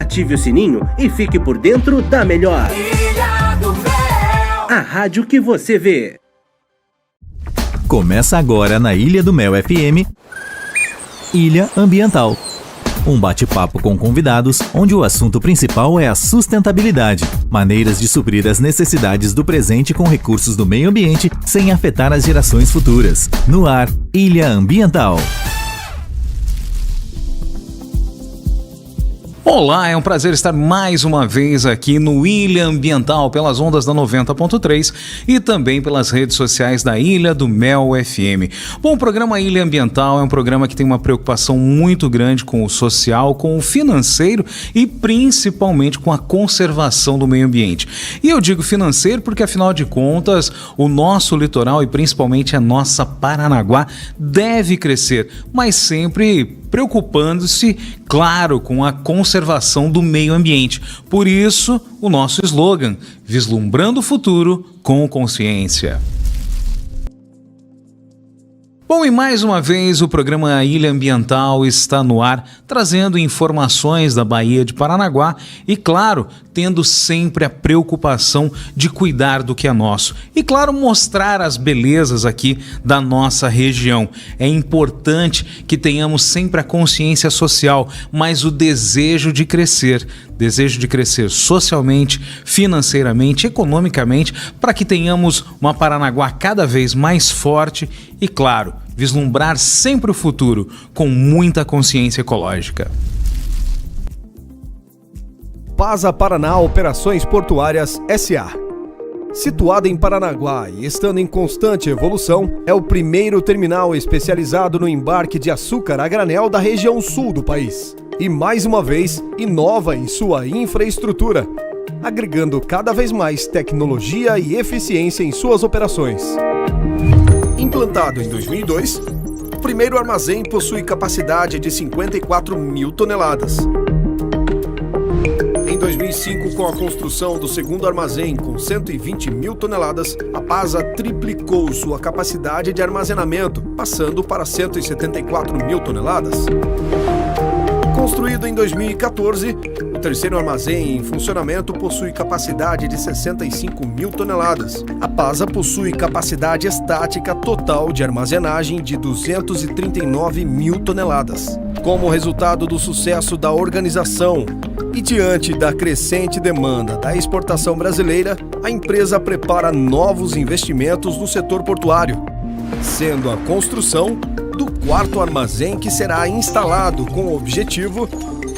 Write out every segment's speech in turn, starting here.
ative o sininho e fique por dentro da melhor. Ilha do Mel. A rádio que você vê. Começa agora na Ilha do Mel FM, Ilha Ambiental. Um bate-papo com convidados, onde o assunto principal é a sustentabilidade. Maneiras de suprir as necessidades do presente com recursos do meio ambiente sem afetar as gerações futuras. No ar, Ilha Ambiental. Olá, é um prazer estar mais uma vez aqui no Ilha Ambiental pelas ondas da 90.3 e também pelas redes sociais da Ilha do Mel FM. Bom, o programa Ilha Ambiental é um programa que tem uma preocupação muito grande com o social, com o financeiro e principalmente com a conservação do meio ambiente. E eu digo financeiro porque, afinal de contas, o nosso litoral e principalmente a nossa Paranaguá deve crescer, mas sempre preocupando-se, claro, com a conservação do meio ambiente. Por isso, o nosso slogan, vislumbrando o futuro com consciência. Bom, e mais uma vez o programa Ilha Ambiental está no ar, trazendo informações da Baía de Paranaguá e, claro, tendo sempre a preocupação de cuidar do que é nosso. E, claro, mostrar as belezas aqui da nossa região. É importante que tenhamos sempre a consciência social, mas o desejo de crescer socialmente, financeiramente, economicamente, para que tenhamos uma Paranaguá cada vez mais forte e, claro, vislumbrar sempre o futuro com muita consciência ecológica. Pasa Paraná Operações Portuárias S.A. Situada em Paranaguá e estando em constante evolução, é o primeiro terminal especializado no embarque de açúcar a granel da região sul do país. E mais uma vez, inova em sua infraestrutura, agregando cada vez mais tecnologia e eficiência em suas operações. Implantado em 2002, o primeiro armazém possui capacidade de 54 mil toneladas. Em 2005, com a construção do segundo armazém com 120 mil toneladas, a PASA triplicou sua capacidade de armazenamento, passando para 174 mil toneladas. Construído em 2014, o terceiro armazém em funcionamento possui capacidade de 65 mil toneladas. A PASA possui capacidade estática total de armazenagem de 239 mil toneladas. Como resultado do sucesso da organização e diante da crescente demanda da exportação brasileira, a empresa prepara novos investimentos no setor portuário, sendo a construção do quarto armazém que será instalado com o objetivo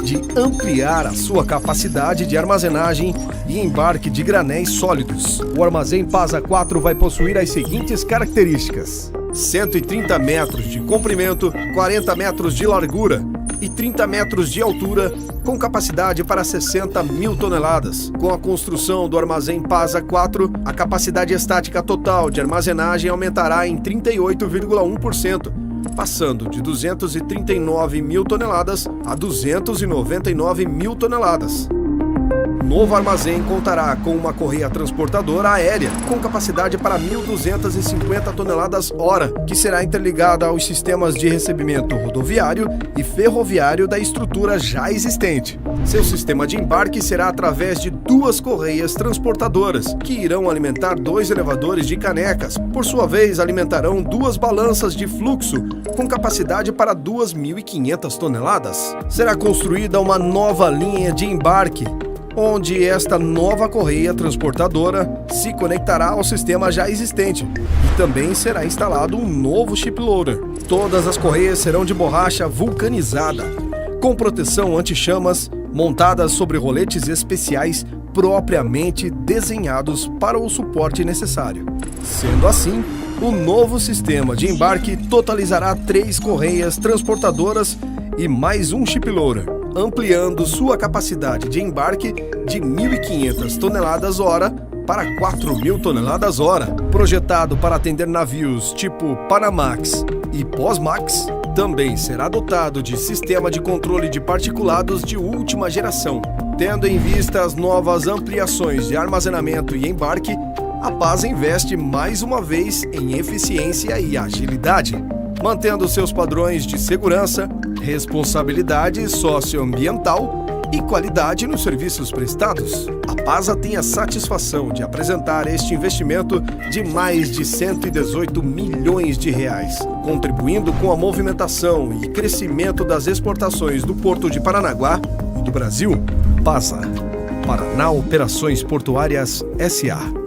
de ampliar a sua capacidade de armazenagem e embarque de granéis sólidos. O armazém PASA 4 vai possuir as seguintes características: 130 metros de comprimento, 40 metros de largura e 30 metros de altura, com capacidade para 60 mil toneladas. Com a construção do armazém PASA 4, a capacidade estática total de armazenagem aumentará em 38,1%, passando de 239 mil toneladas a 299 mil toneladas. O novo armazém contará com uma correia transportadora aérea com capacidade para 1.250 toneladas hora, que será interligada aos sistemas de recebimento rodoviário e ferroviário da estrutura já existente. Seu sistema de embarque será através de duas correias transportadoras, que irão alimentar 2 elevadores de canecas. Por sua vez, alimentarão 2 balanças de fluxo com capacidade para 2.500 toneladas. Será construída uma nova linha de embarque, onde esta nova correia transportadora se conectará ao sistema já existente e também será instalado um novo ship loader. Todas as correias serão de borracha vulcanizada, com proteção anti-chamas, montadas sobre roletes especiais propriamente desenhados para o suporte necessário. Sendo assim, o novo sistema de embarque totalizará 3 correias transportadoras e mais um ship loader, ampliando sua capacidade de embarque de 1.500 toneladas hora para 4.000 toneladas hora. Projetado para atender navios tipo Panamax e Posmax, também será dotado de sistema de controle de particulados de última geração. Tendo em vista as novas ampliações de armazenamento e embarque, a PASA investe mais uma vez em eficiência e agilidade, mantendo seus padrões de segurança, responsabilidade socioambiental e qualidade nos serviços prestados. A PASA tem a satisfação de apresentar este investimento de mais de 118 milhões de reais, contribuindo com a movimentação e crescimento das exportações do Porto de Paranaguá e do Brasil. PASA, Paraná Operações Portuárias S.A.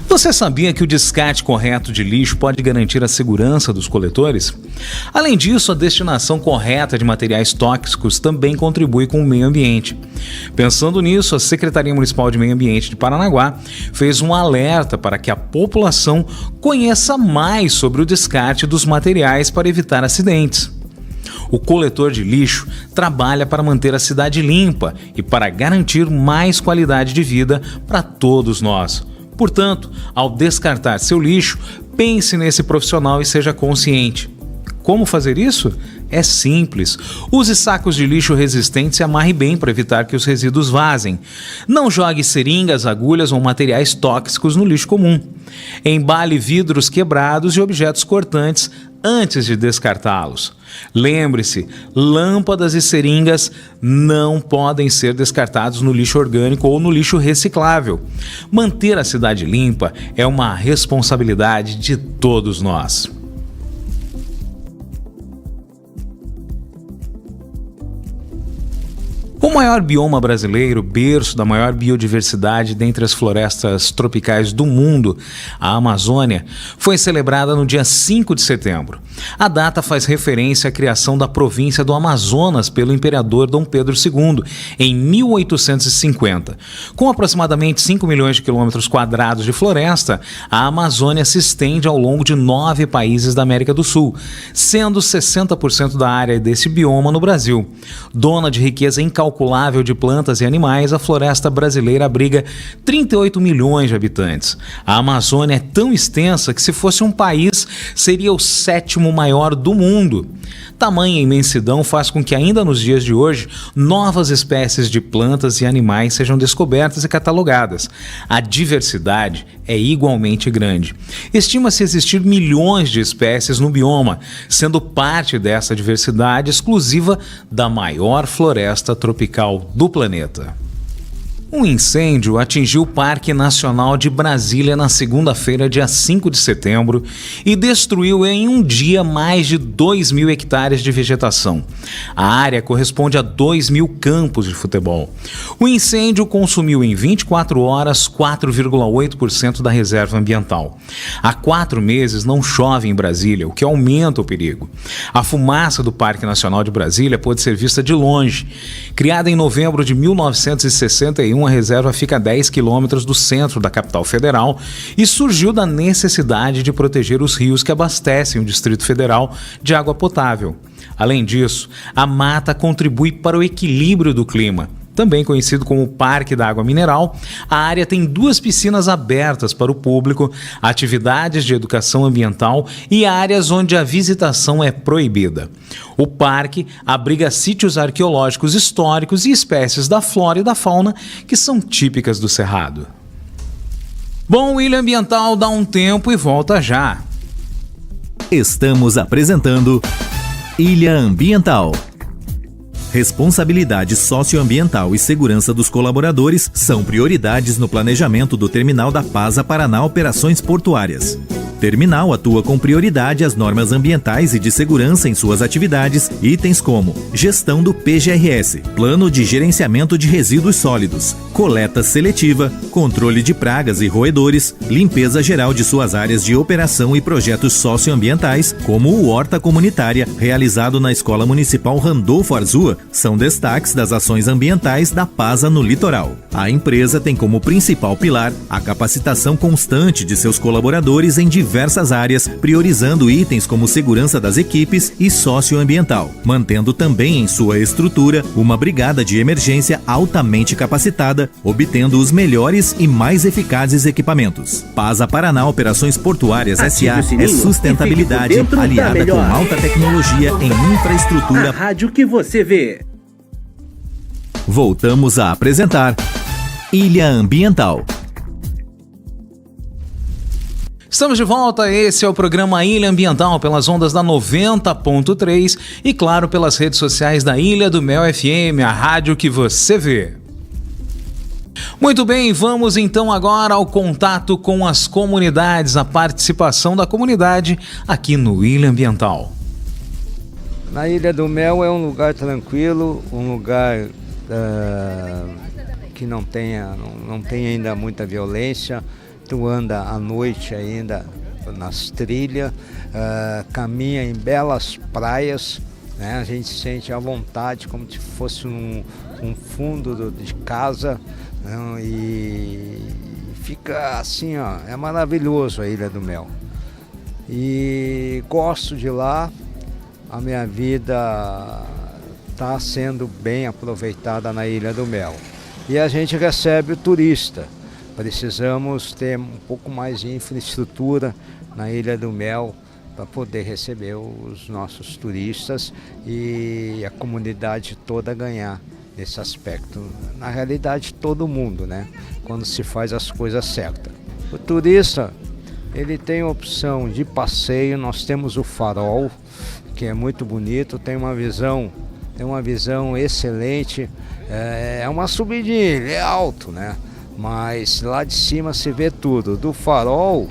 Você sabia que o descarte correto de lixo pode garantir a segurança dos coletores? Além disso, a destinação correta de materiais tóxicos também contribui com o meio ambiente. Pensando nisso, a Secretaria Municipal de Meio Ambiente de Paranaguá fez um alerta para que a população conheça mais sobre o descarte dos materiais para evitar acidentes. O coletor de lixo trabalha para manter a cidade limpa e para garantir mais qualidade de vida para todos nós. Portanto, ao descartar seu lixo, pense nesse profissional e seja consciente. Como fazer isso? É simples. Use sacos de lixo resistentes e amarre bem para evitar que os resíduos vazem. Não jogue seringas, agulhas ou materiais tóxicos no lixo comum. Embale vidros quebrados e objetos cortantes antes de descartá-los. Lembre-se, lâmpadas e seringas não podem ser descartados no lixo orgânico ou no lixo reciclável. Manter a cidade limpa é uma responsabilidade de todos nós. O maior bioma brasileiro, berço da maior biodiversidade dentre as florestas tropicais do mundo, a Amazônia, foi celebrada no dia 5 de setembro. A data faz referência à criação da província do Amazonas pelo imperador Dom Pedro II, em 1850. Com aproximadamente 5 milhões de quilômetros quadrados de floresta, a Amazônia se estende ao longo de 9 países da América do Sul, sendo 60% da área desse bioma no Brasil. Dona de riqueza incalculável de plantas e animais, a floresta brasileira abriga 38 milhões de habitantes. A Amazônia é tão extensa que, se fosse um país, seria o 7º maior do mundo. Tamanha imensidão faz com que, ainda nos dias de hoje, novas espécies de plantas e animais sejam descobertas e catalogadas. A diversidade é igualmente grande. Estima-se existir milhões de espécies no bioma, sendo parte dessa diversidade exclusiva da maior floresta tropical do planeta. Um incêndio atingiu o Parque Nacional de Brasília na segunda-feira, dia 5 de setembro, e destruiu em um dia mais de 2.000 hectares de vegetação. A área corresponde a 2.000 campos de futebol. O incêndio consumiu em 24 horas 4,8% da reserva ambiental. Há 4 meses não chove em Brasília, o que aumenta o perigo. A fumaça do Parque Nacional de Brasília pode ser vista de longe. Criada em novembro de 1961, a reserva fica a 10 quilômetros do centro da capital federal e surgiu da necessidade de proteger os rios que abastecem o Distrito Federal de água potável. Além disso, a mata contribui para o equilíbrio do clima. Também conhecido como Parque da Água Mineral, a área tem 2 piscinas abertas para o público, atividades de educação ambiental e áreas onde a visitação é proibida. O parque abriga sítios arqueológicos históricos e espécies da flora e da fauna que são típicas do Cerrado. Bom, o Ilha Ambiental dá um tempo e volta já. Estamos apresentando Ilha Ambiental. Responsabilidade socioambiental e segurança dos colaboradores são prioridades no planejamento do Terminal da PASA Paraná Operações Portuárias. Terminal atua com prioridade às normas ambientais e de segurança em suas atividades, itens como gestão do PGRS, Plano de Gerenciamento de Resíduos Sólidos, coleta seletiva, controle de pragas e roedores, limpeza geral de suas áreas de operação e projetos socioambientais, como o Horta Comunitária, realizado na Escola Municipal Randolfo Arzua, são destaques das ações ambientais da PASA no litoral. A empresa tem como principal pilar a capacitação constante de seus colaboradores em diversas áreas, priorizando itens como segurança das equipes e socioambiental, mantendo também em sua estrutura uma brigada de emergência altamente capacitada, obtendo os melhores e mais eficazes equipamentos. PASA Paraná Operações Portuárias S.A. é sustentabilidade aliada com alta tecnologia em infraestrutura. A rádio que você vê. Voltamos a apresentar Ilha Ambiental. Estamos de volta, esse é o programa Ilha Ambiental pelas ondas da 90.3 e, claro, pelas redes sociais da Ilha do Mel FM, a rádio que você vê. Muito bem, vamos então agora ao contato com as comunidades, a participação da comunidade aqui no Ilha Ambiental. Na Ilha do Mel é um lugar tranquilo, um lugar que não tem ainda muita violência. Tu anda à noite ainda nas trilhas, caminha em belas praias, né? A gente sente à vontade como se fosse um fundo de casa, né? E fica assim, ó, é maravilhoso a Ilha do Mel. E gosto de lá, a minha vida está sendo bem aproveitada na Ilha do Mel. E a gente recebe o turista. Precisamos ter um pouco mais de infraestrutura na Ilha do Mel para poder receber os nossos turistas e a comunidade toda ganhar nesse aspecto. Na realidade, todo mundo, né? Quando se faz as coisas certas. O turista, ele tem a opção de passeio, nós temos o farol, que é muito bonito, tem uma visão excelente, é uma subidinha, ele é alto, né? Mas lá de cima se vê tudo. Do farol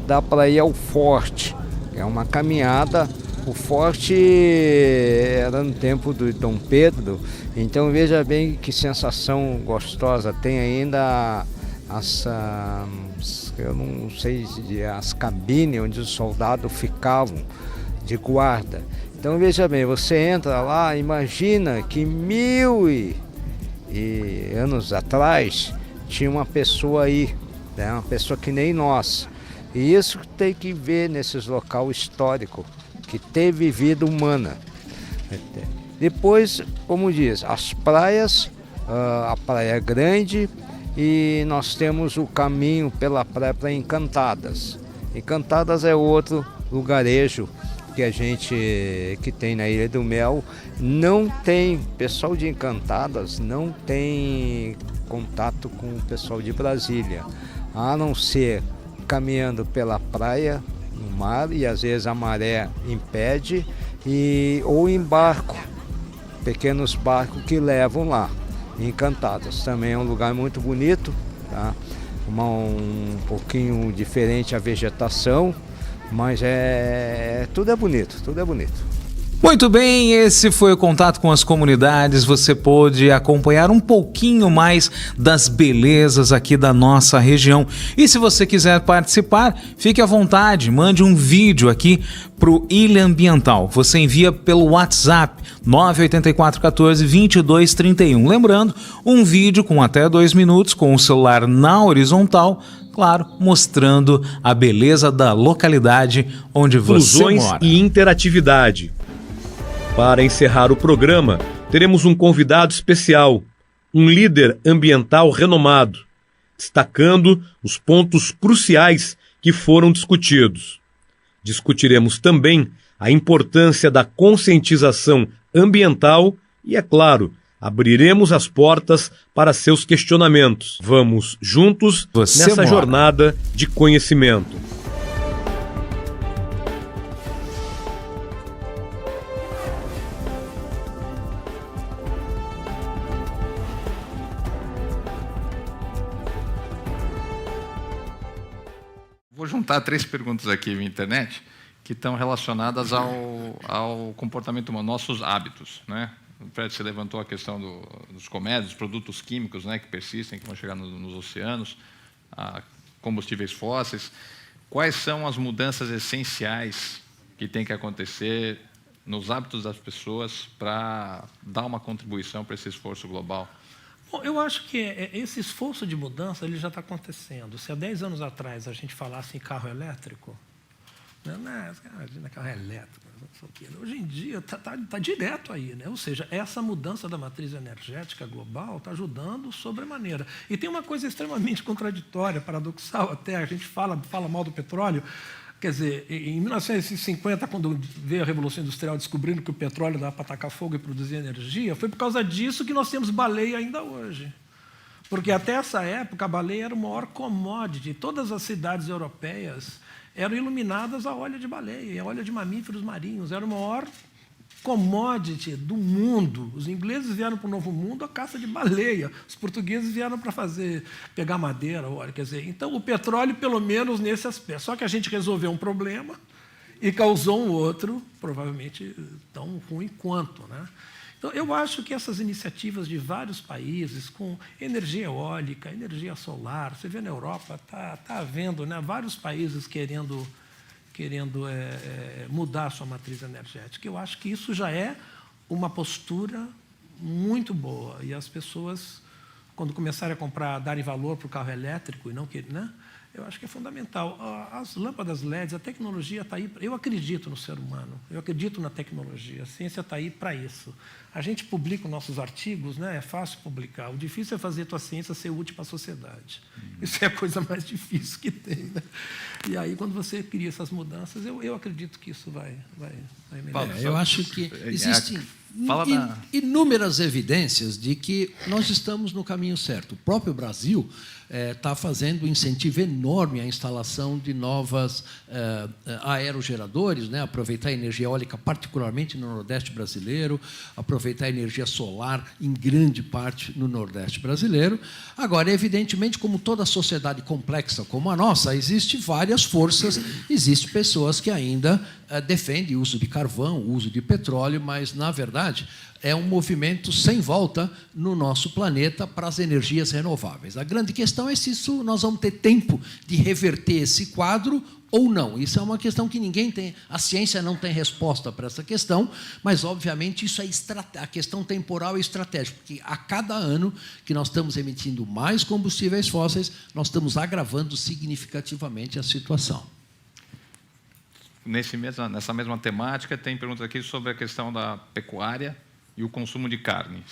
dá para ir ao forte, é uma caminhada. O forte era no tempo do Dom Pedro, então veja bem que sensação gostosa. Tem ainda eu não sei, as cabines onde os soldados ficavam de guarda. Então veja bem, você entra lá, imagina que 1000 anos atrás tinha uma pessoa aí, né? Uma pessoa que nem nós. E isso tem que ver nesses locais históricos, que teve vida humana. Depois, como diz, as praias, a Praia Grande, e nós temos o caminho pela praia para Encantadas. Encantadas é outro lugarejo que tem na Ilha do Mel. Não tem, pessoal de Encantadas não tem contato com o pessoal de Brasília, a não ser caminhando pela praia, no mar, e às vezes a maré impede, ou em barco, pequenos barcos que levam lá. Encantadas também é um lugar muito bonito, tá? Um pouquinho diferente a vegetação, mas tudo é bonito, tudo é bonito. Muito bem, esse foi o contato com as comunidades. Você pôde acompanhar um pouquinho mais das belezas aqui da nossa região. E se você quiser participar, fique à vontade, mande um vídeo aqui para o Ilha Ambiental. Você envia pelo WhatsApp 984142231. Lembrando, um vídeo com até 2 minutos com o celular na horizontal, claro, mostrando a beleza da localidade onde você mora. E interatividade. Para encerrar o programa, teremos um convidado especial, um líder ambiental renomado, destacando os pontos cruciais que foram discutidos. Discutiremos também a importância da conscientização ambiental e, é claro, abriremos as portas para seus questionamentos. Vamos juntos nessa jornada de conhecimento. Vou juntar 3 perguntas aqui via internet que estão relacionadas ao comportamento humano, nossos hábitos, né? O Fred, você levantou a questão dos comédios, dos produtos químicos, né, que persistem, que vão chegar nos oceanos, combustíveis fósseis. Quais são as mudanças essenciais que tem que acontecer nos hábitos das pessoas para dar uma contribuição para esse esforço global? Bom, eu acho que esse esforço de mudança ele já está acontecendo. Se há 10 anos atrás a gente falasse em carro elétrico, carro elétrico, hoje em dia está direto aí, né? Ou seja, essa mudança da matriz energética global está ajudando sobremaneira. E tem uma coisa extremamente contraditória, paradoxal até, a gente fala mal do petróleo. Quer dizer, em 1950, quando veio a Revolução Industrial descobrindo que o petróleo dava para atacar fogo e produzir energia, foi por causa disso que nós temos baleia ainda hoje. Porque até essa época a baleia era o maior commodity. Todas as cidades europeias eram iluminadas a óleo de baleia, a óleo de mamíferos marinhos. Era o maior commodity do mundo. Os ingleses vieram para o Novo Mundo a caça de baleia. Os portugueses vieram para pegar madeira, óleo. Quer dizer, então o petróleo, pelo menos nesse aspecto. Só que a gente resolveu um problema e causou um outro, provavelmente tão ruim quanto, né? Então, eu acho que essas iniciativas de vários países, com energia eólica, energia solar, você vê na Europa, está havendo, né, vários países querendo mudar a sua matriz energética. Eu acho que isso já é uma postura muito boa. E as pessoas, quando começarem a darem valor para o carro elétrico, e não que, né, eu acho que é fundamental. As lâmpadas LEDs, a tecnologia está aí. Eu acredito no ser humano, eu acredito na tecnologia. A ciência está aí para isso. A gente publica os nossos artigos, né? É fácil publicar. O difícil é fazer a tua ciência ser útil para a sociedade. Isso é a coisa mais difícil que tem, né? E aí, quando você cria essas mudanças, eu acredito que isso vai melhorar. Eu acho que existem inúmeras evidências de que nós estamos no caminho certo. O próprio Brasil está fazendo um incentivo enorme à instalação de novas aerogeradores, né? Aproveitar a energia eólica, particularmente no Nordeste brasileiro, aproveitar a energia solar em grande parte no Nordeste brasileiro. Agora, evidentemente, como toda sociedade complexa como a nossa, existem várias forças, existem pessoas que ainda defendem o uso de carvão, o uso de petróleo, mas, na verdade, é um movimento sem volta no nosso planeta para as energias renováveis. A grande questão é se nós vamos ter tempo de reverter esse quadro ou não. Isso é uma questão que ninguém tem, a ciência não tem resposta para essa questão, mas, obviamente, isso é a questão temporal e estratégica, porque a cada ano que nós estamos emitindo mais combustíveis fósseis, nós estamos agravando significativamente a situação. Nessa mesma temática, tem pergunta aqui sobre a questão da pecuária e o consumo de carne.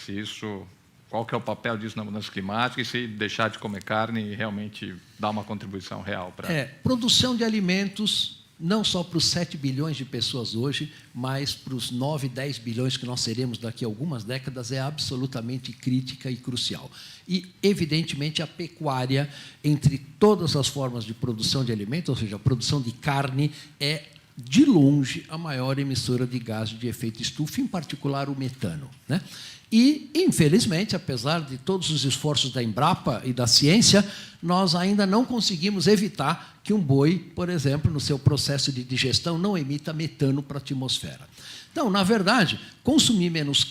Qual que é o papel disso na mudança climática e se deixar de comer carne realmente dá uma contribuição real para... Produção de alimentos, não só para os 7 bilhões de pessoas hoje, mas para os 9, 10 bilhões que nós seremos daqui a algumas décadas, é absolutamente crítica e crucial. E, evidentemente, a pecuária, entre todas as formas de produção de alimentos, ou seja, a produção de carne, é, de longe, a maior emissora de gases de efeito estufa, em particular o metano, né? E, infelizmente, apesar de todos os esforços da Embrapa e da ciência, nós ainda não conseguimos evitar que um boi, por exemplo, no seu processo de digestão, não emita metano para a atmosfera. Então, na verdade, consumir menos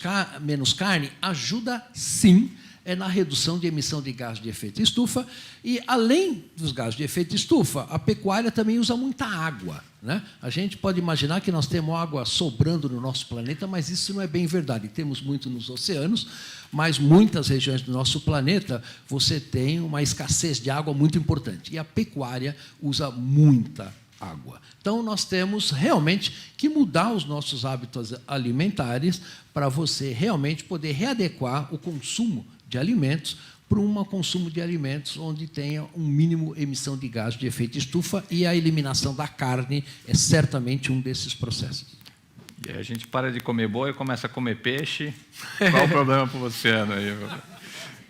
carne ajuda, sim, na redução de emissão de gás de efeito estufa. E, além dos gases de efeito estufa, a pecuária também usa muita água, né? A gente pode imaginar que nós temos água sobrando no nosso planeta, mas isso não é bem verdade. Temos muito nos oceanos, mas muitas regiões do nosso planeta você tem uma escassez de água muito importante. E a pecuária usa muita água. Então, nós temos realmente que mudar os nossos hábitos alimentares para você realmente poder readequar o consumo de alimentos para um consumo de alimentos onde tenha um mínimo emissão de gás de efeito estufa, e a eliminação da carne é certamente um desses processos. E aí a gente para de comer boi e começa a comer peixe. Qual o problema para o oceano aí? O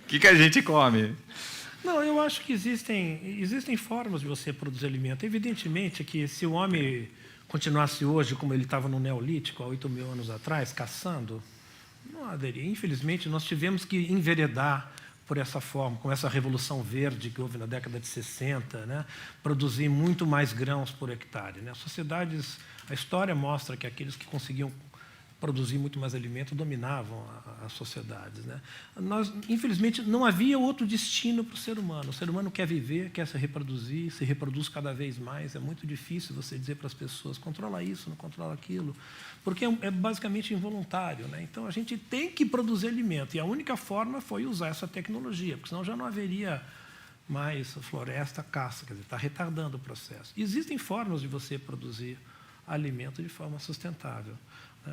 que a gente come? Não, eu acho que existem formas de você produzir alimento. Evidentemente que se o homem continuasse hoje como ele estava no Neolítico, há 8.000 anos atrás, caçando, não haveria. Infelizmente, nós tivemos que enveredar por essa forma, com essa revolução verde que houve na década de 60, né? Produzir muito mais grãos por hectare, né? A história mostra que aqueles que conseguiam produzir muito mais alimento dominavam as sociedades, né? Infelizmente, não havia outro destino para o ser humano. O ser humano quer viver, quer se reproduz cada vez mais. É muito difícil você dizer para as pessoas, controla isso, não controla aquilo, porque é basicamente involuntário, né? Então, a gente tem que produzir alimento, e a única forma foi usar essa tecnologia, porque senão já não haveria mais floresta, caça, quer dizer, está retardando o processo. Existem formas de você produzir alimento de forma sustentável.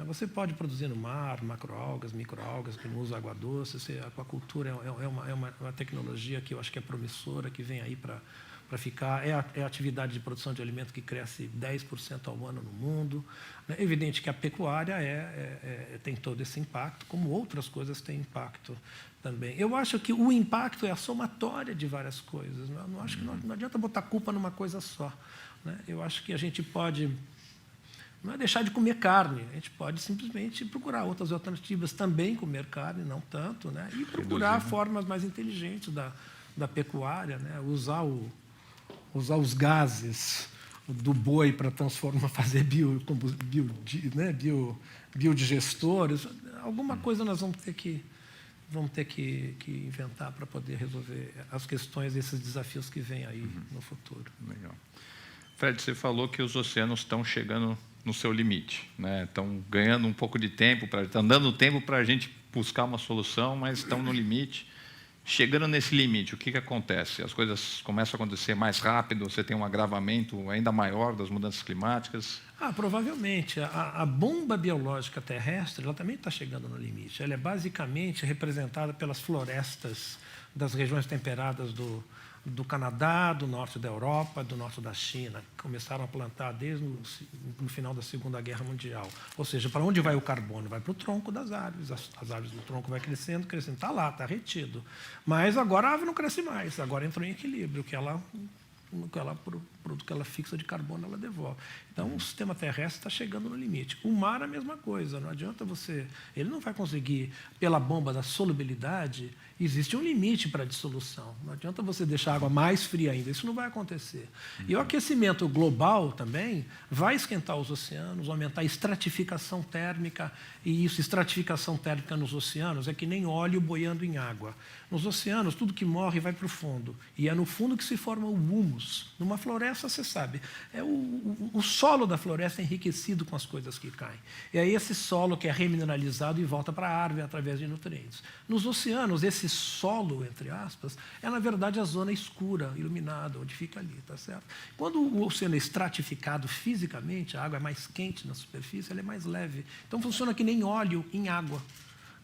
Você pode produzir no mar, macroalgas, microalgas, que não usa água doce. A aquacultura é uma tecnologia que eu acho que é promissora, que vem aí para para ficar. É a atividade de produção de alimento que cresce 10% ao ano no mundo. É evidente que a pecuária tem todo esse impacto, como outras coisas têm impacto também. Eu acho que o impacto é a somatória de várias coisas. Não acho que não adianta botar culpa numa coisa só, né? Eu acho que a gente pode... Não é deixar de comer carne, a gente pode simplesmente procurar outras alternativas, também comer carne, não tanto, né? E procurar formas mais inteligentes da pecuária, né? Usar os gases do boi para fazer biodigestores. Alguma coisa nós vamos ter que inventar para poder resolver as questões, esses desafios que vêm aí no futuro. Legal. Fred, você falou que os oceanos estão chegando no seu limite, né? Estão ganhando um pouco de tempo, estão dando tempo para a gente buscar uma solução, mas estão no limite. Chegando nesse limite, o que acontece? As coisas começam a acontecer mais rápido, você tem um agravamento ainda maior das mudanças climáticas? Provavelmente. A bomba biológica terrestre ela também está chegando no limite. Ela é basicamente representada pelas florestas das regiões temperadas do Canadá, do norte da Europa, do norte da China, que começaram a plantar desde no final da Segunda Guerra Mundial. Ou seja, para onde vai o carbono? Vai para o tronco das árvores. As árvores do tronco vai crescendo. Está lá, está retido. Mas agora a árvore não cresce mais. Agora entrou em equilíbrio. O produto que ela fixa de carbono, ela devolve. Então, o sistema terrestre está chegando no limite. O mar, a mesma coisa. Não adianta você... Ele não vai conseguir, pela bomba da solubilidade, existe um limite para a dissolução. Não adianta você deixar a água mais fria ainda. Isso não vai acontecer. E o aquecimento global também vai esquentar os oceanos, aumentar a estratificação térmica. E isso, estratificação térmica nos oceanos, é que nem óleo boiando em água. Nos oceanos, tudo que morre vai para o fundo. E é no fundo que se forma o humus. Numa floresta, você sabe, o solo da floresta é enriquecido com as coisas que caem. E aí esse solo que é remineralizado e volta para a árvore através de nutrientes. Nos oceanos, esse solo, entre aspas, é, na verdade, a zona escura, iluminada, onde fica ali, tá certo? Quando o oceano é estratificado fisicamente, a água é mais quente na superfície, ela é mais leve. Então, funciona que nem óleo em água.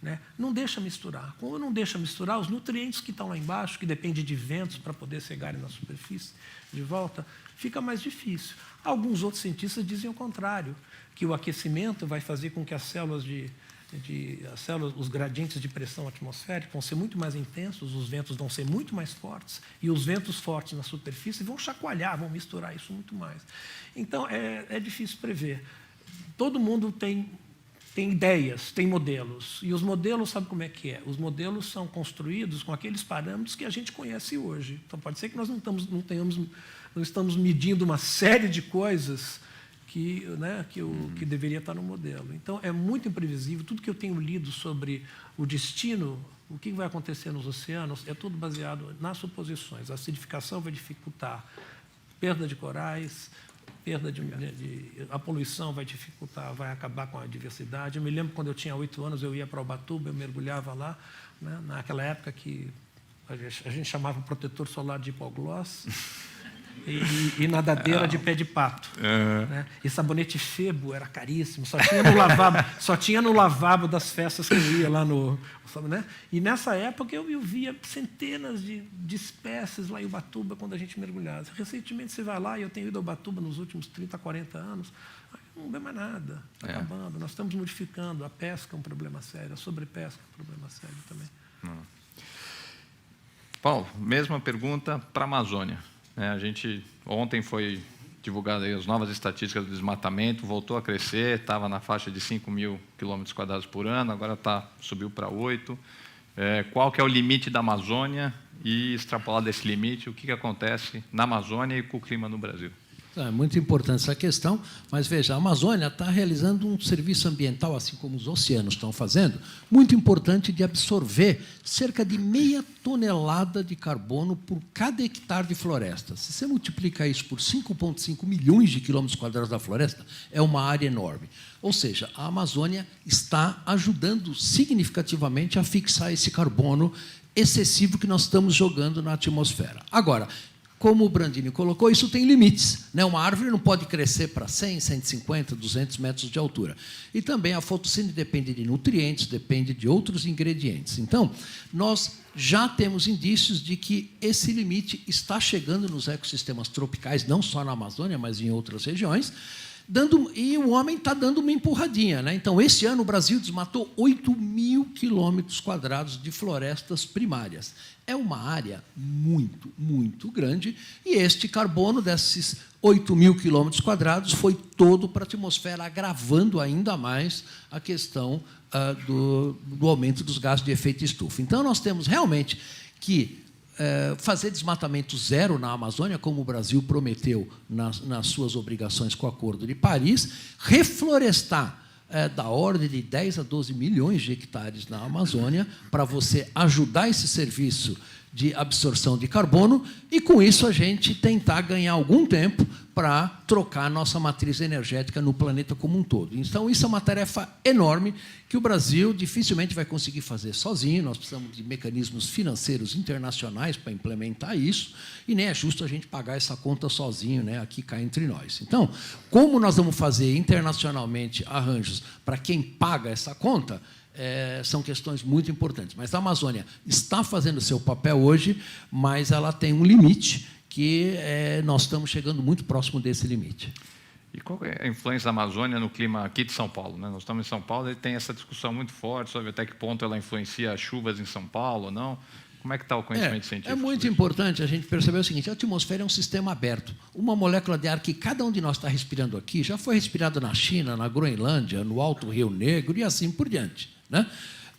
Né? Não deixa misturar. Quando não deixa misturar, os nutrientes que estão lá embaixo, que dependem de ventos para poder chegarem na superfície de volta, fica mais difícil. Alguns outros cientistas dizem o contrário, que o aquecimento vai fazer com que as células os gradientes de pressão atmosférica vão ser muito mais intensos, os ventos vão ser muito mais fortes, e os ventos fortes na superfície vão chacoalhar, vão misturar isso muito mais. Então, é difícil prever. Todo mundo tem ideias, tem modelos. E os modelos, sabe como é que é? Os modelos são construídos com aqueles parâmetros que a gente conhece hoje. Então, pode ser que nós não estamos medindo uma série de coisas que deveria estar no modelo. Então, é muito imprevisível. Tudo que eu tenho lido sobre o destino, o que vai acontecer nos oceanos, é tudo baseado nas suposições. A acidificação vai dificultar perda de corais, a poluição vai dificultar, vai acabar com a diversidade. Eu me lembro quando eu tinha 8 anos, eu ia para Ubatuba, eu mergulhava lá, né, naquela época que a gente chamava o protetor solar de hipoglós e nadadeira de pé de pato. Né? E sabonete Febo era caríssimo, só tinha no lavabo das festas que eu ia lá no... Né? E nessa época eu via centenas de espécies lá em Ubatuba quando a gente mergulhava. Recentemente você vai lá, e eu tenho ido a Ubatuba nos últimos 30, 40 anos, não vê mais nada, está acabando. Nós estamos modificando, a pesca é um problema sério, a sobrepesca é um problema sério também. Paulo, mesma pergunta para a Amazônia. Ontem foi divulgada aí as novas estatísticas do desmatamento, voltou a crescer, estava na faixa de 5.000 km² por ano, agora subiu para 8. Qual que é o limite da Amazônia e, extrapolado desse limite, o que acontece na Amazônia e com o clima no Brasil? É muito importante essa questão, mas veja, a Amazônia está realizando um serviço ambiental, assim como os oceanos estão fazendo, muito importante de absorver cerca de 0,5 tonelada de carbono por cada hectare de floresta. Se você multiplica isso por 5,5 milhões de quilômetros quadrados da floresta, é uma área enorme. Ou seja, a Amazônia está ajudando significativamente a fixar esse carbono excessivo que nós estamos jogando na atmosfera. Agora, como o Brandini colocou, isso tem limites, né? Uma árvore não pode crescer para 100, 150, 200 metros de altura. E também a fotossíntese depende de nutrientes, depende de outros ingredientes. Então, nós já temos indícios de que esse limite está chegando nos ecossistemas tropicais, não só na Amazônia, mas em outras regiões, e o homem está dando uma empurradinha, né? Então, esse ano, o Brasil desmatou 8.000 quilômetros quadrados de florestas primárias. É uma área muito, muito grande, e este carbono desses 8.000 quilômetros quadrados foi todo para a atmosfera, agravando ainda mais a questão do aumento dos gases de efeito estufa. Então, nós temos realmente que fazer desmatamento zero na Amazônia, como o Brasil prometeu nas suas obrigações com o Acordo de Paris, reflorestar da ordem de 10 a 12 milhões de hectares na Amazônia, para você ajudar esse serviço de absorção de carbono, e, com isso, a gente tentar ganhar algum tempo para trocar a nossa matriz energética no planeta como um todo. Então, isso é uma tarefa enorme que o Brasil dificilmente vai conseguir fazer sozinho. Nós precisamos de mecanismos financeiros internacionais para implementar isso, e nem é justo a gente pagar essa conta sozinho, né, aqui cá entre nós. Então, como nós vamos fazer internacionalmente arranjos para quem paga essa conta, são questões muito importantes. Mas a Amazônia está fazendo o seu papel hoje, mas ela tem um limite que nós estamos chegando muito próximo desse limite. E qual é a influência da Amazônia no clima aqui de São Paulo, né? Nós estamos em São Paulo e tem essa discussão muito forte sobre até que ponto ela influencia as chuvas em São Paulo ou não. Como é que está o conhecimento científico? É muito importante a gente perceber o seguinte: a atmosfera é um sistema aberto. Uma molécula de ar que cada um de nós está respirando aqui já foi respirada na China, na Groenlândia, no Alto Rio Negro e assim por diante, né?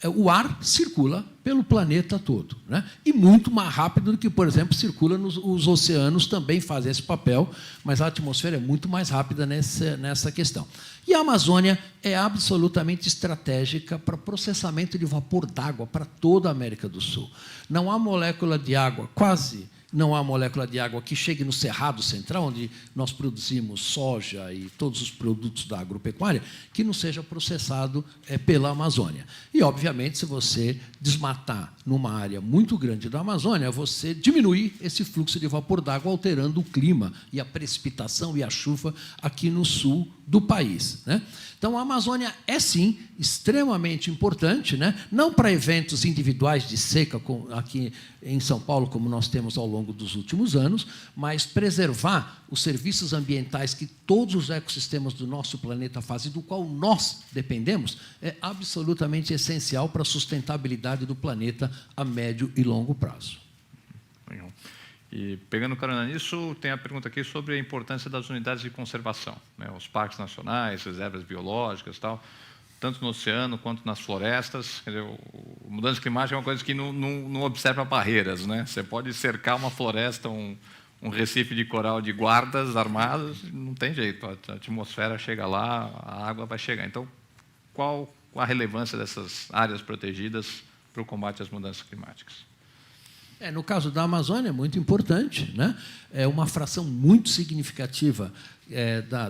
O ar circula pelo planeta todo, né? E muito mais rápido do que, por exemplo, circula os oceanos, também fazem esse papel, mas a atmosfera é muito mais rápida nessa questão. E a Amazônia é absolutamente estratégica para processamento de vapor d'água para toda a América do Sul. Não há molécula de água, quase não há molécula de água que chegue no Cerrado Central, onde nós produzimos soja e todos os produtos da agropecuária, que não seja processado pela Amazônia. E, obviamente, se você desmatar numa área muito grande da Amazônia, você diminui esse fluxo de vapor d'água, alterando o clima e a precipitação e a chuva aqui no sul do país, né? Então, a Amazônia é, sim, extremamente importante, né? Não para eventos individuais de seca, aqui em São Paulo, como nós temos ao longo dos últimos anos, mas preservar os serviços ambientais que todos os ecossistemas do nosso planeta fazem, do qual nós dependemos, é absolutamente essencial para a sustentabilidade do planeta a médio e longo prazo. Legal. E, pegando carona nisso, tem a pergunta aqui sobre a importância das unidades de conservação, né? Os parques nacionais, reservas biológicas, tal, tanto no oceano quanto nas florestas. Quer dizer, a mudança climática é uma coisa que não observa barreiras, né? Você pode cercar uma floresta, um recife de coral de guardas armados, não tem jeito, a atmosfera chega lá, a água vai chegar. Então, qual a relevância dessas áreas protegidas para o combate às mudanças climáticas? No caso da Amazônia, é muito importante, né? É uma fração muito significativa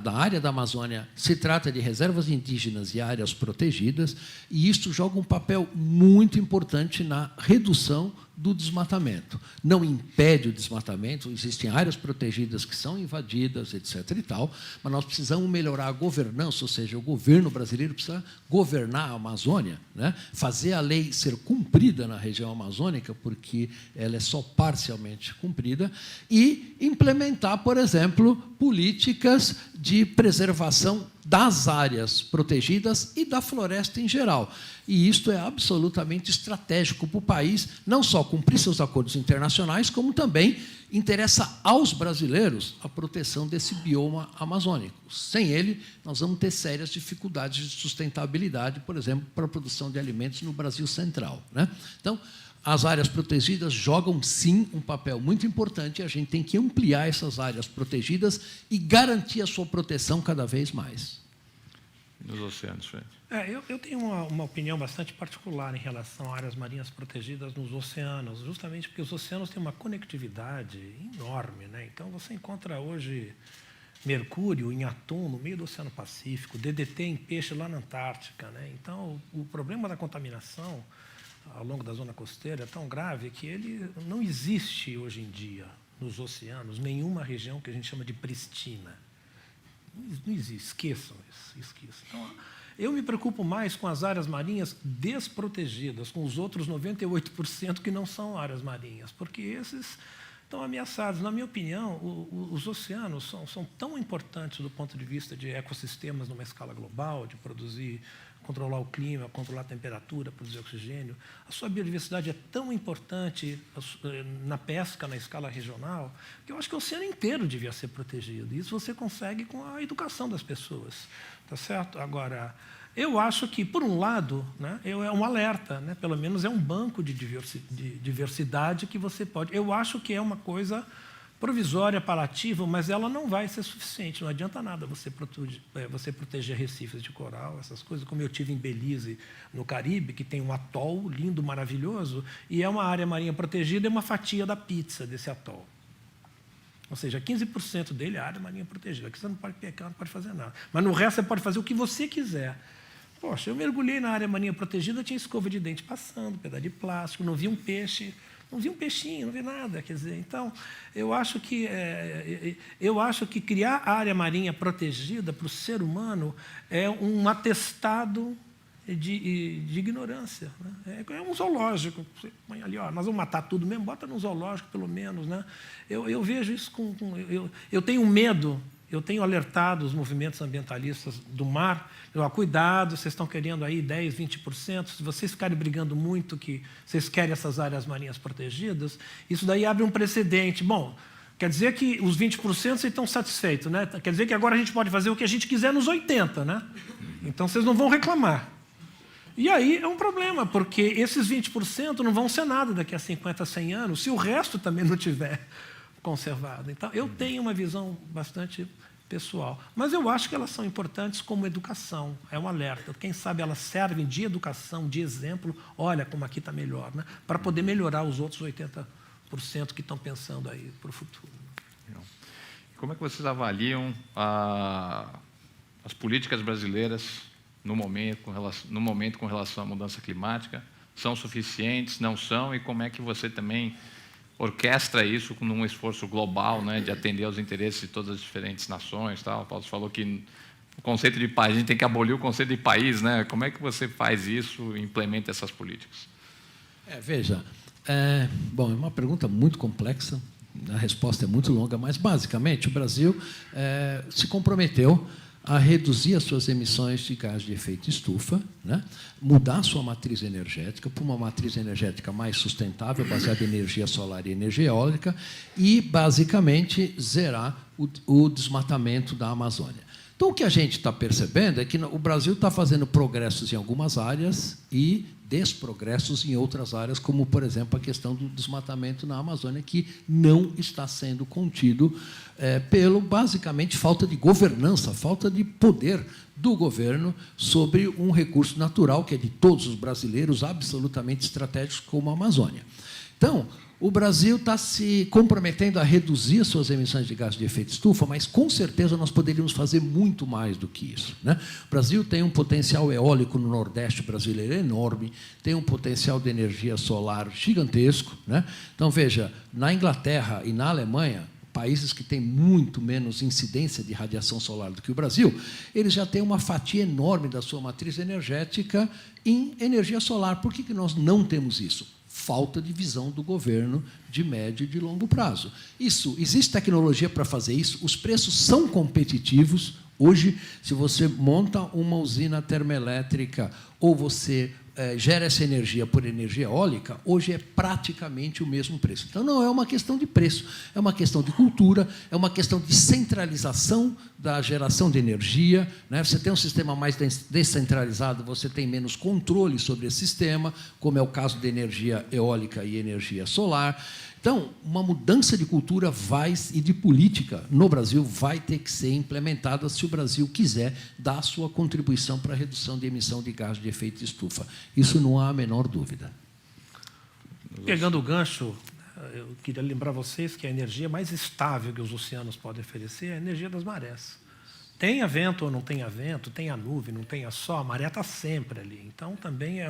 da área da Amazônia. Se trata de reservas indígenas e áreas protegidas, e isso joga um papel muito importante na redução do desmatamento. Não impede o desmatamento, existem áreas protegidas que são invadidas, etc. e tal, mas nós precisamos melhorar a governança, ou seja, o governo brasileiro precisa governar a Amazônia, né? Fazer a lei ser cumprida na região amazônica, porque ela é só parcialmente cumprida, e implementar, por exemplo, políticas de preservação das áreas protegidas e da floresta em geral. E isto é absolutamente estratégico para o país, não só cumprir seus acordos internacionais, como também interessa aos brasileiros a proteção desse bioma amazônico. Sem ele, nós vamos ter sérias dificuldades de sustentabilidade, por exemplo, para a produção de alimentos no Brasil Central, né? Então, as áreas protegidas jogam, sim, um papel muito importante, e a gente tem que ampliar essas áreas protegidas e garantir a sua proteção cada vez mais. Nos oceanos, Fred? Eu tenho uma opinião bastante particular em relação a áreas marinhas protegidas nos oceanos, justamente porque os oceanos têm uma conectividade enorme, né? Então, você encontra hoje mercúrio em atum no meio do Oceano Pacífico, DDT em peixe lá na Antártica, né? Então, o problema da contaminação ao longo da zona costeira é tão grave que ele não existe hoje em dia, nos oceanos nenhuma região que a gente chama de pristina. Não existe, esqueçam isso, esqueçam. Então, eu me preocupo mais com as áreas marinhas desprotegidas, com os outros 98% que não são áreas marinhas, porque esses estão ameaçados. Na minha opinião, os oceanos são tão importantes do ponto de vista de ecossistemas numa escala global, de produzir, controlar o clima, controlar a temperatura, produzir oxigênio. A sua biodiversidade é tão importante na pesca, na escala regional, que eu acho que o oceano inteiro devia ser protegido. Isso você consegue com a educação das pessoas, tá certo? Agora, eu acho que, por um lado, né, é um alerta, né, pelo menos é um banco de diversidade que você pode... Eu acho que é uma coisa provisória, paliativa, mas ela não vai ser suficiente. Não adianta nada você proteger recifes de coral, essas coisas, como eu tive em Belize, no Caribe, que tem um atol lindo, maravilhoso, e é uma área marinha protegida, é uma fatia da pizza desse atol. Ou seja, 15% dele é área marinha protegida. Aqui você não pode pecar, não pode fazer nada. Mas no resto você pode fazer o que você quiser. Poxa, eu mergulhei na área marinha protegida, tinha escova de dente passando, pedaço de plástico, não vi um peixe, não vi um peixinho, não vi nada. Quer dizer, então, eu acho que criar área marinha protegida para o ser humano é um atestado de ignorância, né? É um zoológico. Você põe ali, ó, nós vamos matar tudo mesmo, bota num zoológico, pelo menos, né? Eu vejo isso eu tenho medo. Eu tenho alertado os movimentos ambientalistas do mar, cuidado, vocês estão querendo aí 10%, 20%, se vocês ficarem brigando muito que vocês querem essas áreas marinhas protegidas, isso daí abre um precedente. Bom, quer dizer que os 20% vocês estão satisfeitos, né? Quer dizer que agora a gente pode fazer o que a gente quiser nos 80%, né? Então vocês não vão reclamar. E aí é um problema, porque esses 20% não vão ser nada daqui a 50, 100 anos, se o resto também não tiver conservado. Então, eu tenho uma visão bastante pessoal, mas eu acho que elas são importantes como educação, é um alerta. Quem sabe elas servem de educação, de exemplo, olha como aqui está melhor, né? Para poder melhorar os outros 80% que estão pensando aí para o futuro. Como é que vocês avaliam as políticas brasileiras no momento com relação à mudança climática? São suficientes, não são? E como é que você também orquestra isso com um esforço global, né, de atender aos interesses de todas as diferentes nações, tal? O Paulo falou que o conceito de país, a gente tem que abolir o conceito de país, né? Como é que você faz isso e implementa essas políticas? Veja, bom, é uma pergunta muito complexa, a resposta é muito longa, mas basicamente o Brasil se comprometeu a reduzir as suas emissões de gás de efeito estufa, né? Mudar a sua matriz energética para uma matriz energética mais sustentável, baseada em energia solar e energia eólica, e, basicamente, zerar o desmatamento da Amazônia. Então, o que a gente está percebendo é que o Brasil está fazendo progressos em algumas áreas e desprogressos em outras áreas, como, por exemplo, a questão do desmatamento na Amazônia, que não está sendo contido pelo, basicamente, falta de governança, falta de poder do governo sobre um recurso natural, que é de todos os brasileiros, absolutamente estratégico, como a Amazônia. Então, o Brasil está se comprometendo a reduzir as suas emissões de gás de efeito estufa, mas, com certeza, nós poderíamos fazer muito mais do que isso, né? O Brasil tem um potencial eólico no Nordeste brasileiro enorme, tem um potencial de energia solar gigantesco, né? Então, veja, na Inglaterra e na Alemanha, países que têm muito menos incidência de radiação solar do que o Brasil, eles já têm uma fatia enorme da sua matriz energética em energia solar. Por que nós não temos isso? Falta de visão do governo de médio e de longo prazo. Existe tecnologia para fazer isso, os preços são competitivos. Hoje, se você monta uma usina termoelétrica ou você gera essa energia por energia eólica, hoje é praticamente o mesmo preço. Então, não é uma questão de preço, é uma questão de cultura, é uma questão de centralização da geração de energia, né? Você tem um sistema mais descentralizado, você tem menos controle sobre esse sistema, como é o caso da energia eólica e energia solar. Então, uma mudança de cultura e de política no Brasil vai ter que ser implementada se o Brasil quiser dar a sua contribuição para a redução de emissão de gás de efeito estufa. Isso não há a menor dúvida. Pegando o gancho, eu queria lembrar vocês que a energia mais estável que os oceanos podem oferecer é a energia das marés. Tenha vento ou não tenha vento, tenha nuvem, não tenha sol, a maré está sempre ali. Então, também é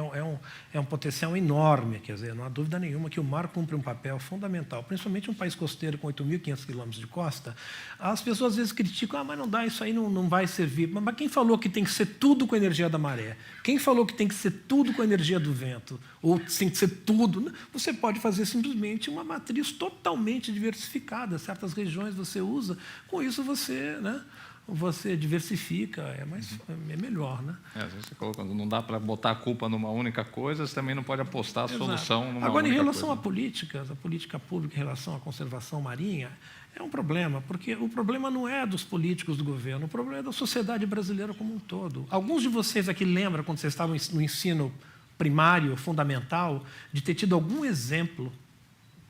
um potencial enorme, quer dizer, não há dúvida nenhuma que o mar cumpre um papel fundamental, principalmente um país costeiro com 8.500 quilômetros de costa. As pessoas às vezes criticam, mas não dá, isso aí não vai servir. Mas quem falou que tem que ser tudo com a energia da maré? Quem falou que tem que ser tudo com a energia do vento? Ou tem que ser tudo? Você pode fazer simplesmente uma matriz totalmente diversificada. Certas regiões você usa, com isso você, né, você diversifica, é melhor, né? Às vezes você colocou, não dá para botar a culpa numa única coisa, você também não pode apostar a solução numa Agora, única em relação coisa. a políticas, a política pública em relação à conservação marinha, é um problema, porque o problema não é dos políticos do governo, o problema é da sociedade brasileira como um todo. Alguns de vocês aqui lembram, quando vocês estavam no ensino primário, fundamental, de ter tido algum exemplo,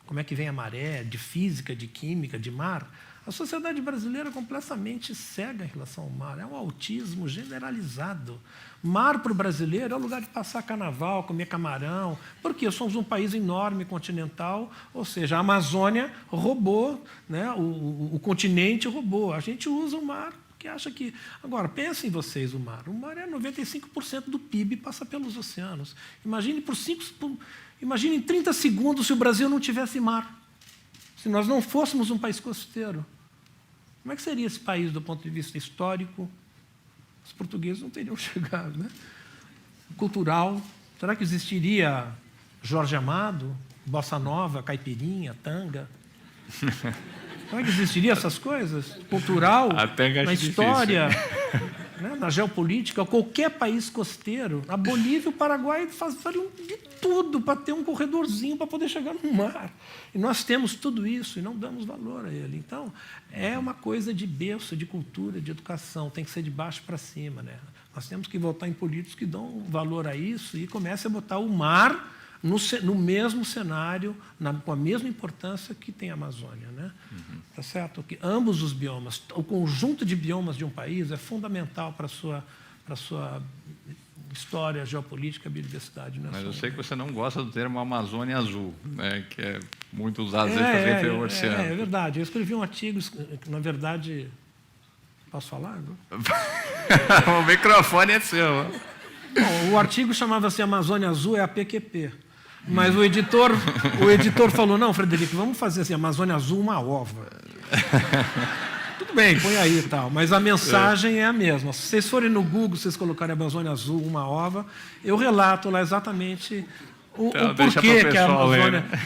como é que vem a maré, de física, de química, de mar? A sociedade brasileira é completamente cega em relação ao mar. É um autismo generalizado. Mar para o brasileiro é o lugar de passar carnaval, comer camarão. Porque somos um país enorme, continental, ou seja, a Amazônia roubou, né? O continente roubou. A gente usa o mar porque acha que... Agora, pensem vocês o mar. O mar é 95% do PIB passa pelos oceanos. Imagine imagine em 30 segundos se o Brasil não tivesse mar. Se nós não fôssemos um país costeiro, como é que seria esse país do ponto de vista histórico? Os portugueses não teriam chegado, né? Cultural, será que existiria Jorge Amado, Bossa Nova, Caipirinha, Tanga? Como é que existiria essas coisas? Cultural, na história, né, na geopolítica, qualquer país costeiro, a Bolívia e o Paraguai fariam de tudo para ter um corredorzinho para poder chegar no mar. E nós temos tudo isso e não damos valor a ele. Então, é uma coisa de berço, de cultura, de educação, tem que ser de baixo para cima, né? Nós temos que votar em políticos que dão valor a isso e comecem a botar o mar no mesmo cenário, com a mesma importância que tem a Amazônia, né? Tá certo? Que ambos os biomas, o conjunto de biomas de um país é fundamental para a sua história, geopolítica, biodiversidade. Mas eu sei que você não gosta do termo Amazônia Azul, né, que é muito usado para referir ao oceano. É verdade. Eu escrevi um artigo, na verdade... Posso falar? O microfone é seu. Bom, o artigo chamava-se Amazônia Azul, é a PQP. Mas o editor falou, não, Frederico, vamos fazer assim, Amazônia Azul, uma ova. Tudo bem, põe aí e tal, mas a mensagem é a mesma. Se vocês forem no Google, vocês colocarem Amazônia Azul, uma ova, eu relato lá exatamente o porquê que a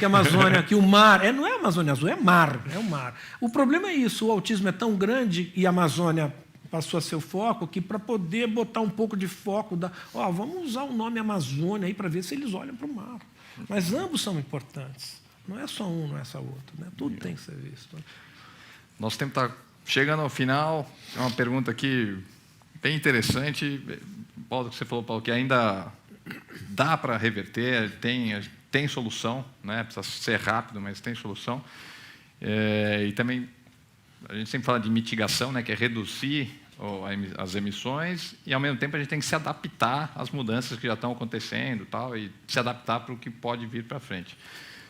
Amazônia, que o mar... não é Amazônia Azul, é mar, é o mar. O problema é isso, o autismo é tão grande e a Amazônia passou a ser o foco, que para poder botar um pouco de foco, vamos usar o nome Amazônia aí para ver se eles olham para o mar. Mas ambos são importantes. Não é só um, não é só outro. Né? Tudo tem que ser visto. Nosso tempo está chegando ao final. É uma pergunta aqui bem interessante. Paulo, que você falou, Paulo, que ainda dá para reverter, tem solução, né? Precisa ser rápido, mas tem solução. E também a gente sempre fala de mitigação, né? Que é reduzir as emissões e, ao mesmo tempo, a gente tem que se adaptar às mudanças que já estão acontecendo e se adaptar para o que pode vir para frente.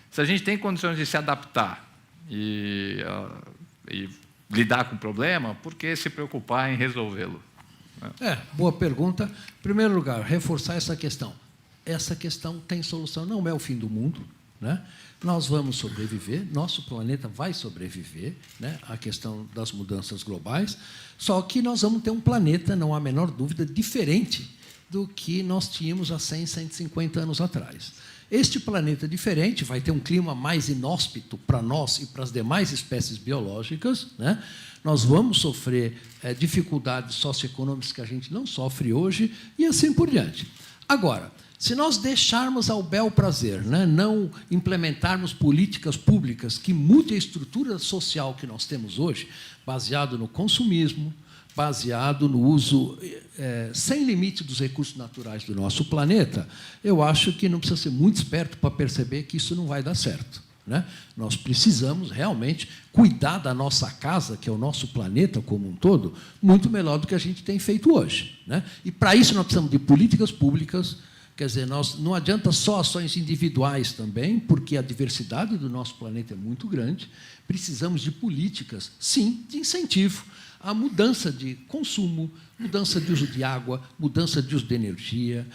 Se a gente tem condições de se adaptar e lidar com o problema, por que se preocupar em resolvê-lo? Boa pergunta. Em primeiro lugar, reforçar essa questão. Essa questão tem solução, não é o fim do mundo, né? Nós vamos sobreviver, nosso planeta vai sobreviver, né, à questão das mudanças globais, só que nós vamos ter um planeta, não há a menor dúvida, diferente do que nós tínhamos há 100, 150 anos atrás. Este planeta diferente vai ter um clima mais inóspito para nós e para as demais espécies biológicas, né? Nós vamos sofrer dificuldades socioeconômicas que a gente não sofre hoje e assim por diante. Agora, se nós deixarmos ao bel prazer, né, não implementarmos políticas públicas que mudem a estrutura social que nós temos hoje, baseado no consumismo, baseado no uso sem limite dos recursos naturais do nosso planeta, eu acho que não precisa ser muito esperto para perceber que isso não vai dar certo, né? Nós precisamos realmente cuidar da nossa casa, que é o nosso planeta como um todo, muito melhor do que a gente tem feito hoje, né? E, para isso, nós precisamos de políticas públicas Quer dizer, não adianta só ações individuais também, porque a diversidade do nosso planeta é muito grande. Precisamos de políticas, sim, de incentivo à mudança de consumo, mudança de uso de água, mudança de uso de energia,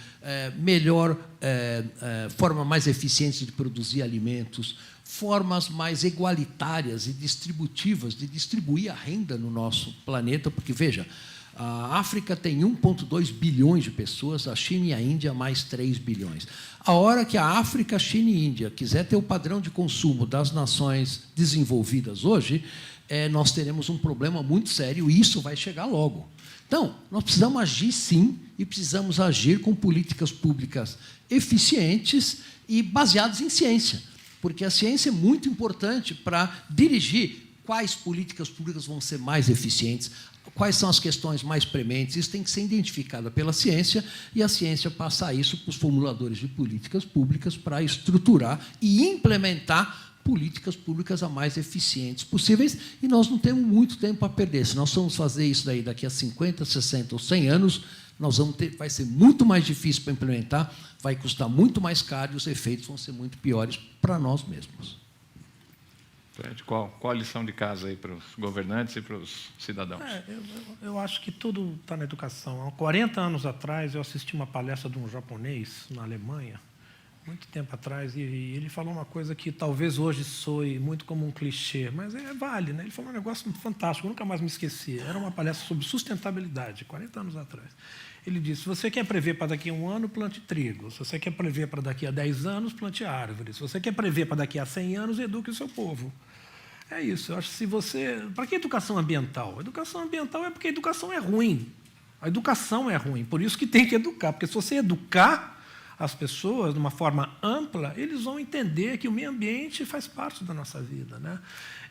forma mais eficiente de produzir alimentos, formas mais igualitárias e distributivas de distribuir a renda no nosso planeta, porque, veja, a África tem 1,2 bilhões de pessoas, a China e a Índia mais 3 bilhões. A hora que a África, China e Índia quiser ter o padrão de consumo das nações desenvolvidas hoje, nós teremos um problema muito sério e isso vai chegar logo. Então, nós precisamos agir, sim, e precisamos agir com políticas públicas eficientes e baseadas em ciência, porque a ciência é muito importante para dirigir quais políticas públicas vão ser mais eficientes, quais são as questões mais prementes. Isso tem que ser identificado pela ciência e a ciência passar isso para os formuladores de políticas públicas para estruturar e implementar políticas públicas a mais eficientes possíveis, e nós não temos muito tempo para perder. Se nós vamos fazer isso daqui a 50, 60 ou 100 anos, vai ser muito mais difícil para implementar, vai custar muito mais caro e os efeitos vão ser muito piores para nós mesmos. Fred, qual a lição de casa aí para os governantes e para os cidadãos? Eu acho que tudo está na educação. Há 40 anos atrás, eu assisti uma palestra de um japonês na Alemanha, muito tempo atrás, e ele falou uma coisa que talvez hoje soe muito como um clichê, mas vale, né? Ele falou um negócio fantástico, eu nunca mais me esqueci. Era uma palestra sobre sustentabilidade, 40 anos atrás. Ele disse: se você quer prever para daqui a 1 ano, plante trigo. Se você quer prever para daqui a 10 anos, plante árvores. Se você quer prever para daqui a 100 anos, eduque o seu povo. É isso. Eu acho que se você... Para que educação ambiental? A educação ambiental é porque a educação é ruim. A educação é ruim, por isso que tem que educar. Porque se você educar as pessoas de uma forma ampla, eles vão entender que o meio ambiente faz parte da nossa vida, né?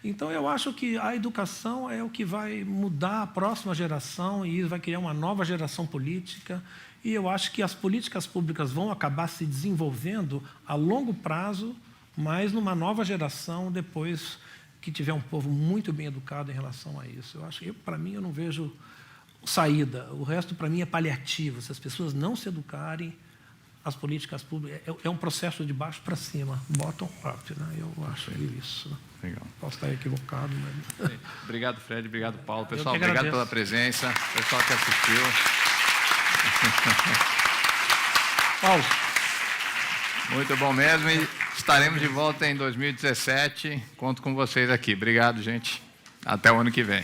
Então, eu acho que a educação é o que vai mudar a próxima geração e vai criar uma nova geração política. E eu acho que as políticas públicas vão acabar se desenvolvendo a longo prazo, mas numa nova geração, depois que tiver um povo muito bem educado em relação a isso. Eu acho que, para mim, eu não vejo saída. O resto, para mim, é paliativo. Se as pessoas não se educarem, as políticas públicas... É um processo de baixo para cima, bottom-up, né? Eu acho isso. Legal. Posso estar equivocado, mas... Obrigado, Fred. Obrigado, Paulo. Pessoal, obrigado pela presença. Pessoal que assistiu. Paulo. Muito bom mesmo. E estaremos de volta em 2017. Conto com vocês aqui. Obrigado, gente. Até o ano que vem.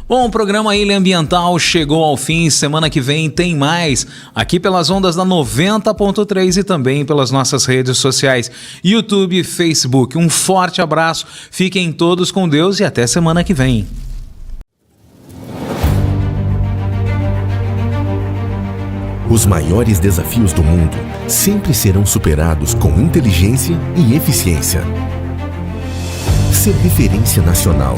Bom, o programa Ilha Ambiental chegou ao fim. Semana que vem tem mais, aqui pelas ondas da 90.3 e também pelas nossas redes sociais, YouTube e Facebook. Um forte abraço, fiquem todos com Deus e até semana que vem. Os maiores desafios do mundo sempre serão superados com inteligência e eficiência. Ser referência nacional,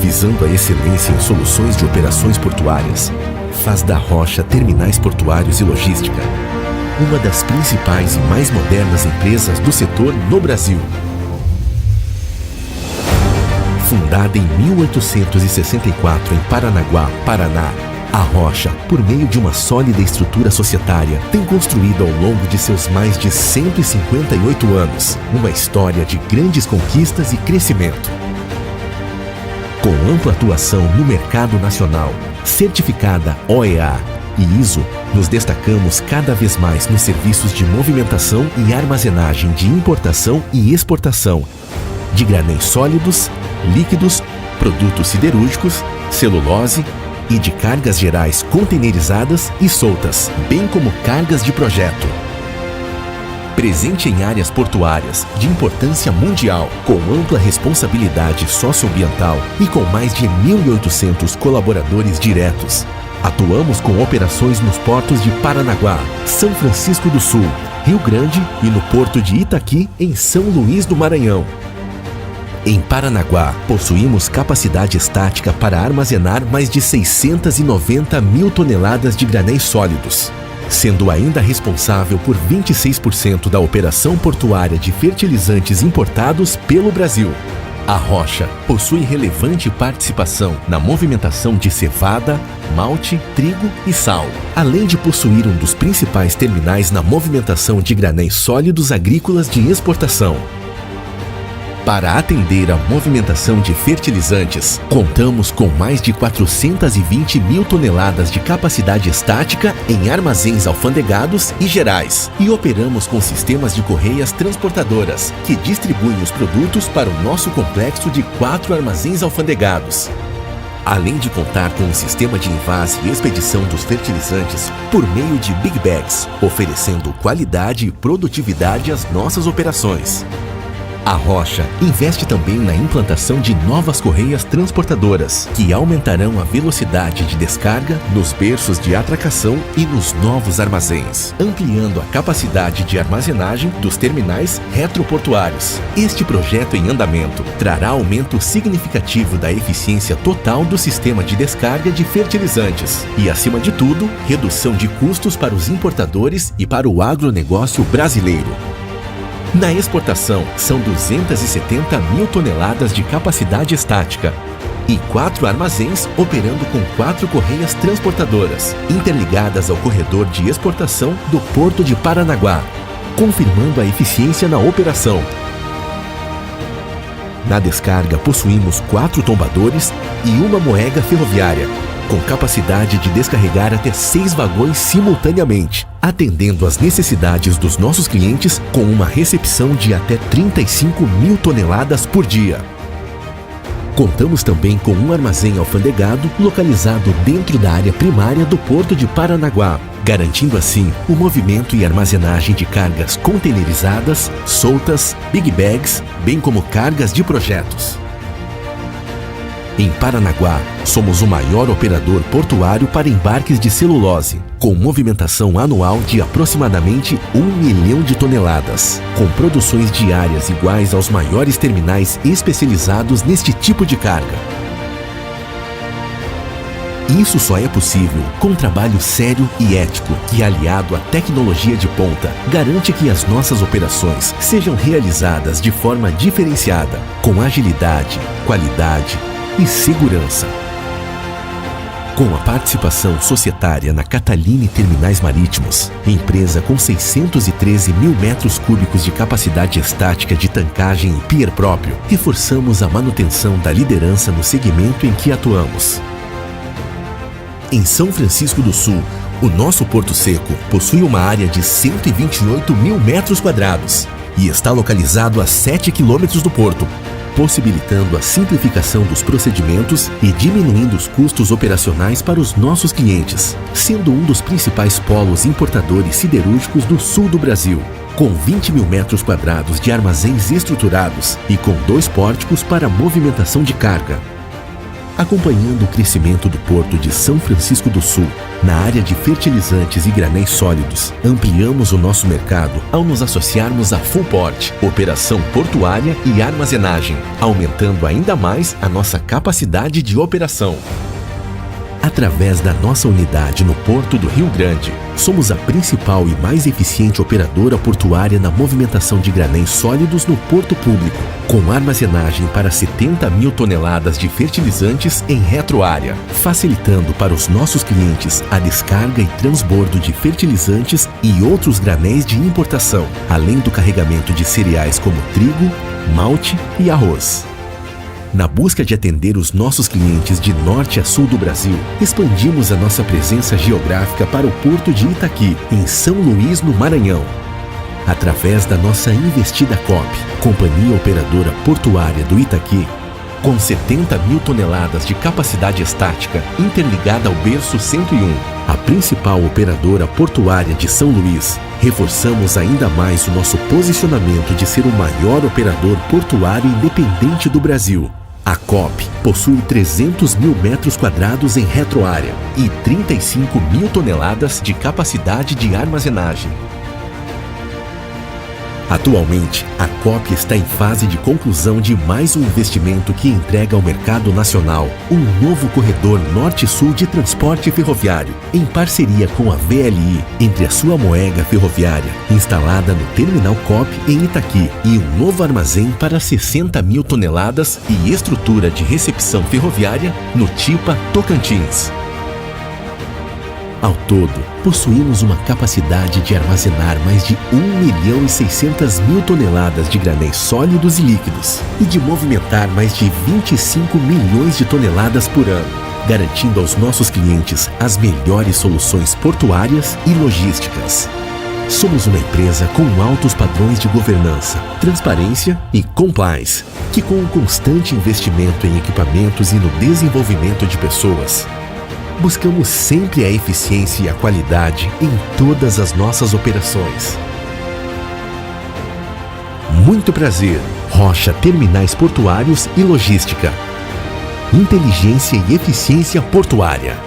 visando a excelência em soluções de operações portuárias, faz da Rocha Terminais Portuários e Logística uma das principais e mais modernas empresas do setor no Brasil. Fundada em 1864 em Paranaguá, Paraná, a Rocha, por meio de uma sólida estrutura societária, tem construído ao longo de seus mais de 158 anos uma história de grandes conquistas e crescimento. Com ampla atuação no mercado nacional, certificada OEA e ISO, nos destacamos cada vez mais nos serviços de movimentação e armazenagem de importação e exportação de granéis sólidos, líquidos, produtos siderúrgicos, celulose e de cargas gerais containerizadas e soltas, bem como cargas de projeto. Presente em áreas portuárias de importância mundial, com ampla responsabilidade socioambiental e com mais de 1.800 colaboradores diretos. Atuamos com operações nos portos de Paranaguá, São Francisco do Sul, Rio Grande e no porto de Itaqui, em São Luís do Maranhão. Em Paranaguá, possuímos capacidade estática para armazenar mais de 690 mil toneladas de granéis sólidos, sendo ainda responsável por 26% da operação portuária de fertilizantes importados pelo Brasil. A Rocha possui relevante participação na movimentação de cevada, malte, trigo e sal, além de possuir um dos principais terminais na movimentação de granéis sólidos agrícolas de exportação. Para atender à movimentação de fertilizantes, contamos com mais de 420 mil toneladas de capacidade estática em armazéns alfandegados e gerais. E operamos com sistemas de correias transportadoras, que distribuem os produtos para o nosso complexo de 4 armazéns alfandegados. Além de contar com um sistema de envase e expedição dos fertilizantes por meio de Big Bags, oferecendo qualidade e produtividade às nossas operações. A Rocha investe também na implantação de novas correias transportadoras, que aumentarão a velocidade de descarga nos berços de atracação e nos novos armazéns, ampliando a capacidade de armazenagem dos terminais retroportuários. Este projeto em andamento trará aumento significativo da eficiência total do sistema de descarga de fertilizantes e, acima de tudo, redução de custos para os importadores e para o agronegócio brasileiro. Na exportação, são 270 mil toneladas de capacidade estática e 4 armazéns operando com 4 correias transportadoras, interligadas ao corredor de exportação do Porto de Paranaguá, confirmando a eficiência na operação. Na descarga, possuímos 4 tombadores e uma moega ferroviária, com capacidade de descarregar até 6 vagões simultaneamente, atendendo às necessidades dos nossos clientes com uma recepção de até 35 mil toneladas por dia. Contamos também com um armazém alfandegado localizado dentro da área primária do Porto de Paranaguá, garantindo assim o movimento e armazenagem de cargas containerizadas, soltas, big bags, bem como cargas de projetos. Em Paranaguá, somos o maior operador portuário para embarques de celulose, com movimentação anual de aproximadamente 1 milhão de toneladas, com produções diárias iguais aos maiores terminais especializados neste tipo de carga. Isso só é possível com um trabalho sério e ético que, aliado à tecnologia de ponta, garante que as nossas operações sejam realizadas de forma diferenciada, com agilidade, qualidade e segurança. Com a participação societária na Catalini Terminais Marítimos, empresa com 613 mil metros cúbicos de capacidade estática de tancagem e pier próprio, reforçamos a manutenção da liderança no segmento em que atuamos. Em São Francisco do Sul, o nosso Porto Seco possui uma área de 128 mil metros quadrados e está localizado a 7 quilômetros do porto, possibilitando a simplificação dos procedimentos e diminuindo os custos operacionais para os nossos clientes, sendo um dos principais polos importadores siderúrgicos do sul do Brasil, com 20 mil metros quadrados de armazéns estruturados e com 2 pórticos para movimentação de carga. Acompanhando o crescimento do Porto de São Francisco do Sul, na área de fertilizantes e granéis sólidos, ampliamos o nosso mercado ao nos associarmos à Fullport, operação portuária e armazenagem, aumentando ainda mais a nossa capacidade de operação. Através da nossa unidade no Porto do Rio Grande, somos a principal e mais eficiente operadora portuária na movimentação de granéis sólidos no porto público, com armazenagem para 70 mil toneladas de fertilizantes em retroárea, facilitando para os nossos clientes a descarga e transbordo de fertilizantes e outros granéis de importação, além do carregamento de cereais como trigo, malte e arroz. Na busca de atender os nossos clientes de norte a sul do Brasil, expandimos a nossa presença geográfica para o Porto de Itaqui, em São Luís, no Maranhão. Através da nossa investida COP, Companhia Operadora Portuária do Itaqui, com 70 mil toneladas de capacidade estática interligada ao berço 101, a principal operadora portuária de São Luís, reforçamos ainda mais o nosso posicionamento de ser o maior operador portuário independente do Brasil. A COP possui 300 mil metros quadrados em retroárea e 35 mil toneladas de capacidade de armazenagem. Atualmente, a COP está em fase de conclusão de mais um investimento que entrega ao mercado nacional um novo corredor norte-sul de transporte ferroviário, em parceria com a VLI, entre a sua Moega Ferroviária, instalada no Terminal COP em Itaqui, e um novo armazém para 60 mil toneladas e estrutura de recepção ferroviária no Tipa, Tocantins. Ao todo, possuímos uma capacidade de armazenar mais de 1.600.000 toneladas de granéis sólidos e líquidos e de movimentar mais de 25 milhões de toneladas por ano, garantindo aos nossos clientes as melhores soluções portuárias e logísticas. Somos uma empresa com altos padrões de governança, transparência e compliance, que com um constante investimento em equipamentos e no desenvolvimento de pessoas, buscamos sempre a eficiência e a qualidade em todas as nossas operações. Muito prazer, Rocha Terminais Portuários e Logística. Inteligência e eficiência portuária.